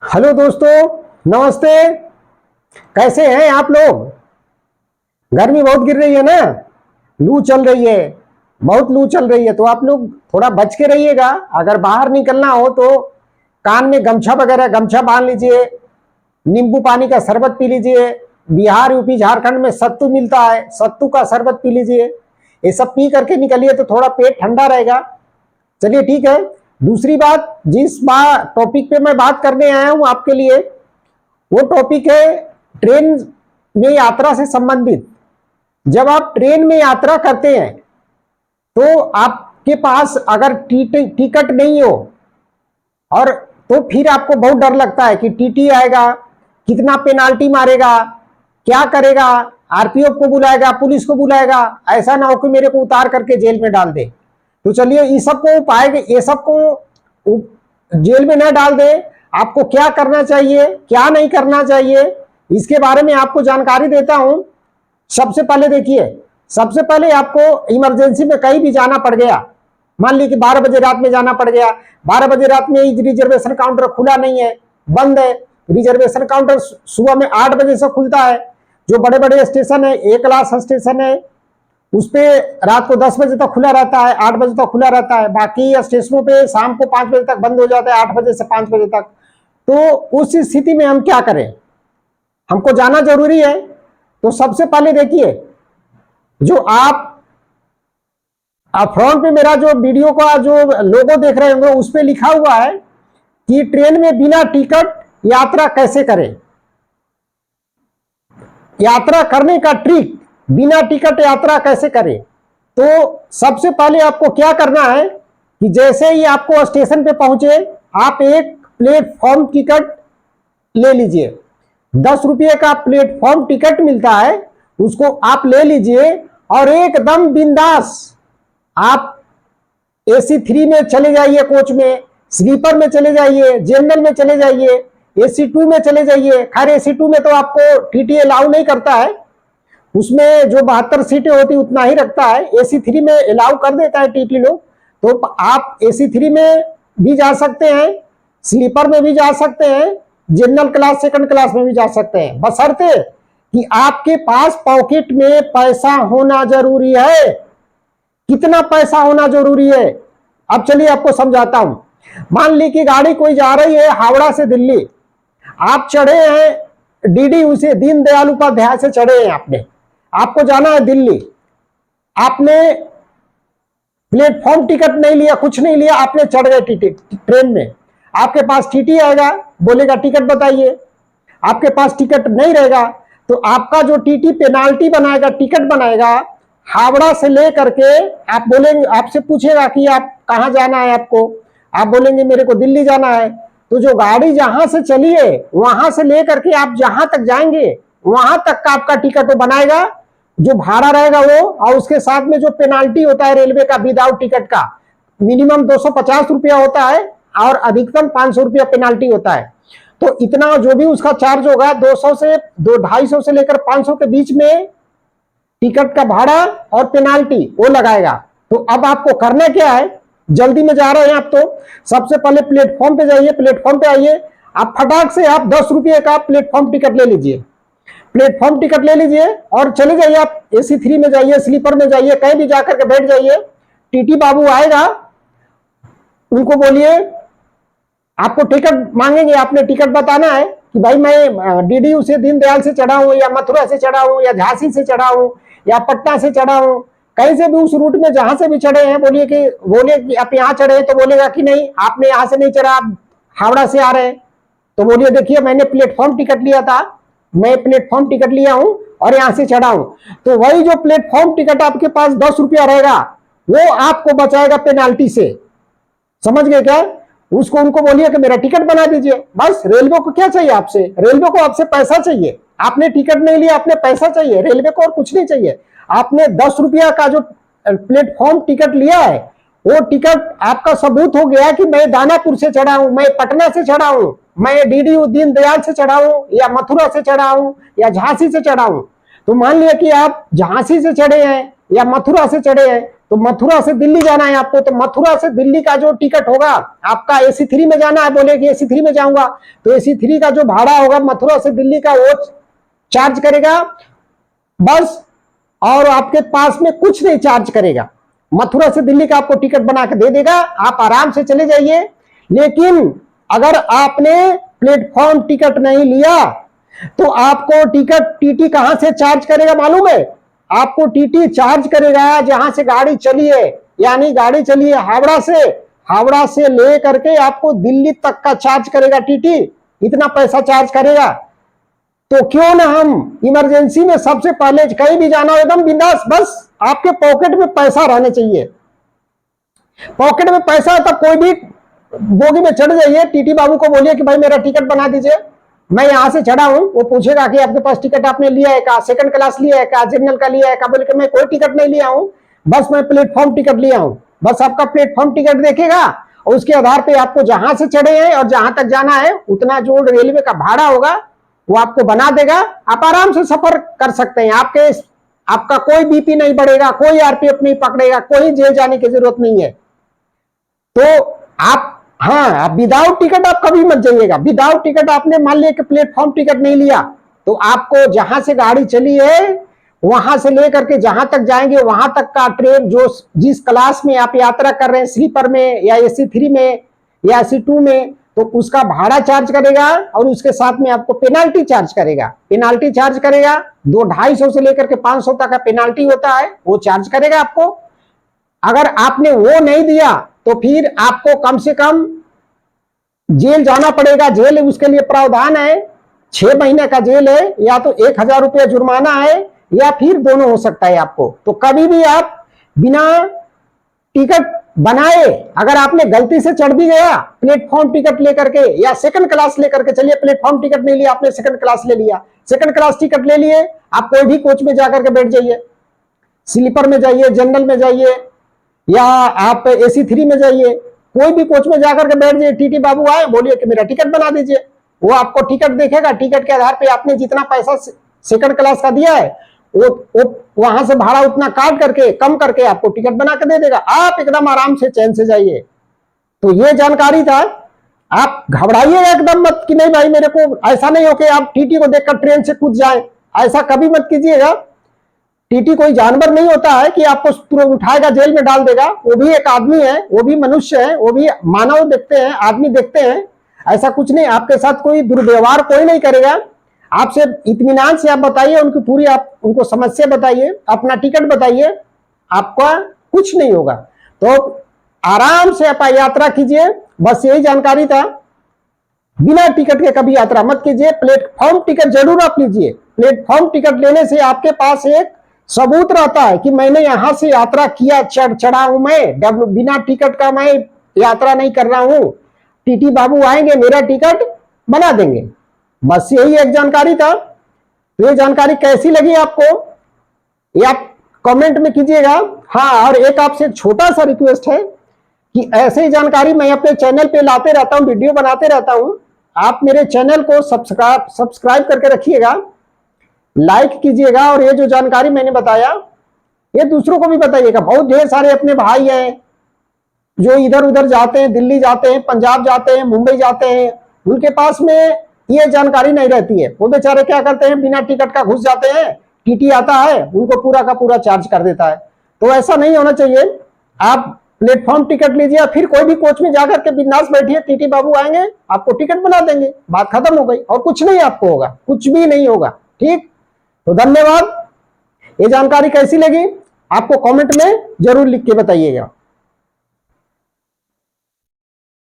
Hello दोस्तों, नमस्ते। कैसे हैं आप लोग? गर्मी बहुत गिर रही है ना, लू चल रही है, बहुत लू चल रही है। तो आप लोग थोड़ा बच के रहिएगा। अगर बाहर निकलना हो तो कान में गमछा वगैरह गमछा बांध लीजिए, नींबू पानी का शरबत पी लीजिए। बिहार, यूपी, झारखंड में सत्तू मिलता है, सत्तू का शरबत पी लीजिए। ये सब पी करके निकलिए तो थोड़ा पेट ठंडा रहेगा। चलिए ठीक है। दूसरी बात, जिस बात टॉपिक पे मैं बात करने आया हूं आपके लिए, वो टॉपिक है ट्रेन में यात्रा से संबंधित। जब आप ट्रेन में यात्रा करते हैं तो आपके पास अगर टिकट नहीं हो, और तो फिर आपको बहुत डर लगता है कि टीटी आएगा, कितना पेनाल्टी मारेगा, क्या करेगा, आरपीएफ को बुलाएगा, पुलिस को बुलाएगा, ऐसा ना हो कि मेरे को उतार करके जेल में डाल दे। तो चलिए ये सबको उपाय, ये सबको जेल में न डाल दे, आपको क्या करना चाहिए, क्या नहीं करना चाहिए, इसके बारे में आपको जानकारी देता हूं। सबसे पहले देखिए, सबसे पहले आपको इमरजेंसी में कहीं भी जाना पड़ गया, मान ली कि 12 बजे रात में जाना पड़ गया, 12 बजे रात में रिजर्वेशन काउंटर खुला नहीं है, बंद है। रिजर्वेशन काउंटर सुबह में 8 बजे से खुलता है। जो बड़े बड़े स्टेशन है, ए क्लास स्टेशन है, उस पे रात को 10 बजे तक खुला रहता है, 8 बजे तक खुला रहता है। बाकी स्टेशनों पे शाम को 5 बजे तक बंद हो जाता है, 8 बजे से 5 बजे तक। तो उस स्थिति में हम क्या करें? हमको जाना जरूरी है। तो सबसे पहले देखिए, जो आप फ्रंट पे मेरा जो वीडियो का जो लोगो देख रहे होंगे, उस पे लिखा हुआ है कि ट्रेन में बिना टिकट यात्रा कैसे करें। यात्रा करने का ट्रिक, बिना टिकट यात्रा कैसे करें। तो सबसे पहले आपको क्या करना है कि जैसे ही आपको स्टेशन पे पहुंचे, आप एक प्लेटफॉर्म टिकट ले लीजिए। 10 रुपये का प्लेटफॉर्म टिकट मिलता है, उसको आप ले लीजिए और एकदम बिंदास आप AC 3 में चले जाइए, कोच में, स्लीपर में चले जाइए, जनरल में चले जाइए, AC 2 में चले जाइए। खैर AC 2 में तो आपको टीटी अलाउ नहीं करता है, उसमें जो 72 सीटें होती उतना ही रखता है। AC 3 में अलाउ कर देता है टीटी लोग। तो आप AC 3 में भी जा सकते हैं, स्लीपर में भी जा सकते हैं, जनरल क्लास सेकंड क्लास में भी जा सकते हैं, बशर्ते कि आपके पास पॉकेट में पैसा होना जरूरी है। कितना पैसा होना जरूरी है, अब चलिए आपको समझाता हूं। मान ली कि गाड़ी कोई जा रही है हावड़ा से दिल्ली, आप चढ़े हैं डीडी उसे दीनदयाल उपाध्याय से चढ़े हैं, आपको जाना है दिल्ली। आपने प्लेटफॉर्म टिकट नहीं लिया, कुछ नहीं लिया, आपने चढ़ गए ट्रेन में। आपके पास टीटी आएगा, बोलेगा टिकट बताइए। आपके पास टिकट नहीं रहेगा तो आपका जो टीटी पेनाल्टी बनाएगा, टिकट बनाएगा, हावड़ा से ले करके आप बोलेंगे, आपसे पूछेगा कि आप कहां जाना है आपको, आप बोलेंगे मेरे को दिल्ली जाना है। तो जो गाड़ी जहां से चली है वहां से लेकर के आप जहां तक जाएंगे वहां तक का आपका टिकट वो बनाएगा, जो भाड़ा रहेगा वो, और उसके साथ में जो पेनाल्टी होता है रेलवे का विदाउट टिकट का, मिनिमम 250 रुपया होता है और अधिकतम 500 रुपया पेनाल्टी होता है। तो इतना जो भी उसका चार्ज होगा, 200 से 250 से लेकर 500 के बीच में टिकट का भाड़ा और पेनाल्टी वो लगाएगा। तो अब आपको करना क्या है, जल्दी में जा रहे हैं आप तो सबसे पहले प्लेटफॉर्म पे जाइए, प्लेटफॉर्म पे आइए, आप फटाक से आप 10 रुपये का प्लेटफॉर्म टिकट ले लीजिए। प्लेटफॉर्म टिकट ले लीजिए और चले जाइए, आप AC 3 में जाइए, स्लीपर में जाइए, कहीं भी जाकर के बैठ जाइए। टीटी बाबू आएगा, उनको बोलिए, आपको टिकट मांगेंगे, आपने टिकट बताना है कि भाई मैं डीडी से दीनदयाल से चढ़ा हूं, या मथुरा से चढ़ा हूं, या झांसी से चढ़ा हूं, या पटना से चढ़ा हूं, कहीं से भी उस रूट में जहां से भी चढ़े हैं। बोलिए कि आप यहाँ चढ़े हैं, तो बोलेगा कि नहीं आपने यहाँ से नहीं चढ़ा, आप हावड़ा से आ रहे हैं। तो बोलिए देखिए मैंने प्लेटफॉर्म टिकट लिया था, मैं प्लेटफॉर्म टिकट लिया हूं और यहां से चढ़ा हूं। तो वही जो प्लेटफॉर्म टिकट आपके पास 10 रुपया रहेगा, वो आपको बचाएगा पेनाल्टी से। समझ गए क्या? उसको उनको बोलिए कि मेरा टिकट बना दीजिए। बस रेलवे को क्या चाहिए आपसे? रेलवे को आपसे पैसा चाहिए। आपने टिकट नहीं लिया, आपने पैसा चाहिए रेलवे को, और कुछ नहीं चाहिए। आपने 10 रुपया का जो प्लेटफॉर्म टिकट लिया है, वो टिकट आपका सबूत हो गया कि मैं दानापुर से चढ़ा हूं, मैं पटना से चढ़ा हूं, मैं डीडी दीनदयाल से चढ़ा हूं, या मथुरा से चढ़ा हूं, या झांसी से चढ़ा हूं। तो मान लिया कि आप झांसी से चढ़े हैं या मथुरा से चढ़े हैं, तो मथुरा से दिल्ली जाना है आपको, तो मथुरा से दिल्ली का जो टिकट होगा आपका, AC3 में जाना है, बोले कि AC3 में जाऊंगा, तो AC3 का जो भाड़ा होगा मथुरा से दिल्ली का वो चार्ज करेगा बस, और आपके पास में कुछ नहीं चार्ज करेगा। मथुरा से दिल्ली का आपको टिकट बना के दे देगा, आप आराम से चले जाइए। लेकिन अगर आपने प्लेटफॉर्म टिकट नहीं लिया तो आपको टिकट टीटी कहां से चार्ज करेगा मालूम है? आपको टीटी चार्ज करेगा जहां से गाड़ी चली है, यानी गाड़ी चली है हावड़ा से ले करके आपको दिल्ली तक का चार्ज करेगा टीटी, इतना पैसा चार्ज करेगा। तो क्यों ना हम इमरजेंसी में सबसे पहले कहीं भी जाना हो एकदम बिंदास, बस आपके पॉकेट में पैसा रहने चाहिए। पॉकेट में पैसा तब कोई भी बोगी में चढ़ जाइए, टीटी बाबू को बोलिए कि भाई मेरा टिकट बना दीजिए, मैं यहां से चढ़ा हूं। वो पूछेगा कि आपके पास टिकट आपने लिया है क्या, सेकंड क्लास लिया है क्या, जनरल का लिया है क्या? बोले कि मैं कोई टिकट नहीं लिया हूं, बस मैं प्लेटफॉर्म टिकट लिया हूं। बस आपका प्लेटफॉर्म टिकट देखेगा और उसके आधार पे आपको जहां से चढ़े हैं और जहां तक जाना है उतना जो रेलवे का भाड़ा होगा वो आपको बना देगा। आप आराम से सफर कर सकते हैं। आपका कोई बीपी नहीं बढ़ेगा, कोई आरपीएफ नहीं पकड़ेगा, कोई जेल जाने की जरूरत नहीं है। तो आप विदाउट टिकट आप कभी मत जाइएगा। विदाउट टिकट आपने मान लिया कि प्लेटफॉर्म टिकट नहीं लिया, तो आपको जहां से गाड़ी चली है वहां से लेकर के जहां तक जाएंगे वहां तक का ट्रेन जो जिस क्लास में आप यात्रा कर रहे हैं, स्लीपर में या AC3 में या AC2 में, तो उसका भाड़ा चार्ज करेगा और उसके साथ में आपको पेनाल्टी चार्ज करेगा। 250 से लेकर के 500 तक का पेनाल्टी होता है, वो चार्ज करेगा आपको। अगर आपने वो नहीं दिया तो फिर आपको कम से कम जेल जाना पड़ेगा। जेल उसके लिए प्रावधान है, 6 महीने का जेल है, या तो 1000 रुपया जुर्माना है, या फिर दोनों हो सकता है आपको। तो कभी भी आप बिना टिकट बनाए अगर आपने गलती से चढ़ भी गया प्लेटफॉर्म टिकट लेकर के या सेकंड क्लास लेकर के, चलिए प्लेटफॉर्म टिकट नहीं लिया आपने, सेकंड क्लास ले लिया, सेकंड क्लास टिकट ले लिए, आप कोई भी कोच में जाकर के बैठ जाइए, स्लीपर में जाइए, जनरल में जाइए, या आप AC3 में जाइए, कोई भी कोच में जाकर के बैठ जाइए। टीटी बाबू आए, बोलिए कि मेरा टिकट बना दीजिए, वो आपको टिकट देखेगा। टिकट के आधार पे आपने जितना पैसा सेकंड क्लास का दिया है वो वहां से भाड़ा उतना काट करके कम करके आपको टिकट बना के दे देगा। आप एकदम आराम से चैन से जाइए। तो ये जानकारी था, आप घबराइए एकदम मत कि नहीं भाई मेरे को, ऐसा नहीं हो कि आप टीटी को देखकर ट्रेन से कूद जाए, ऐसा कभी मत कीजिएगा। टीटी कोई जानवर नहीं होता है कि आपको तुरंत उठाएगा जेल में डाल देगा। वो भी एक आदमी है, वो भी मनुष्य है, वो भी मानव देखते हैं, आदमी देखते हैं। ऐसा कुछ नहीं, आपके साथ कोई दुर्व्यवहार कोई नहीं करेगा। आपसे इत्मीनान से आप बताइए, उनकी पूरी आप उनको समस्या बताइए, अपना टिकट बताइए, आपका कुछ नहीं होगा। तो आराम से आप यात्रा कीजिए। बस यही जानकारी था। बिना टिकट के कभी यात्रा मत कीजिए। प्लेटफॉर्म टिकट जरूर आप लीजिए। प्लेटफॉर्म टिकट लेने से आपके पास एक सबूत रहता है कि मैंने यहां से यात्रा किया, चढ़ा हूं मैं, बिना टिकट का मैं यात्रा नहीं कर रहा हूं। टीटी बाबू आएंगे, मेरा टिकट बना देंगे। बस यही एक जानकारी था। तो ये जानकारी कैसी लगी आपको ये आप कमेंट में कीजिएगा। हाँ, और एक आपसे छोटा सा रिक्वेस्ट है कि ऐसे ही जानकारी मैं अपने चैनल पे लाते रहता हूं, वीडियो बनाते रहता हूं। आप मेरे चैनल को सब्सक्राइब करके रखिएगा, लाइक कीजिएगा, और ये जो जानकारी मैंने बताया ये दूसरों को भी बताइएगा। बहुत ढेर सारे अपने भाई हैं जो इधर उधर जाते हैं, दिल्ली जाते हैं, पंजाब जाते हैं, मुंबई जाते हैं, उनके पास में ये जानकारी नहीं रहती है। वो बेचारे क्या करते हैं, बिना टिकट का घुस जाते हैं, टीटी आता है उनको पूरा का पूरा चार्ज कर देता है। तो ऐसा नहीं होना चाहिए। आप प्लेटफॉर्म टिकट लीजिए, फिर कोई भी कोच में जाकर के बिंदास बैठिए, टीटी बाबू आएंगे, आपको टिकट बना देंगे, बात खत्म हो गई। और कुछ नहीं आपको होगा, कुछ भी नहीं होगा। ठीक, तो धन्यवाद। ये जानकारी कैसी लगी आपको कमेंट में जरूर लिख के बताइएगा।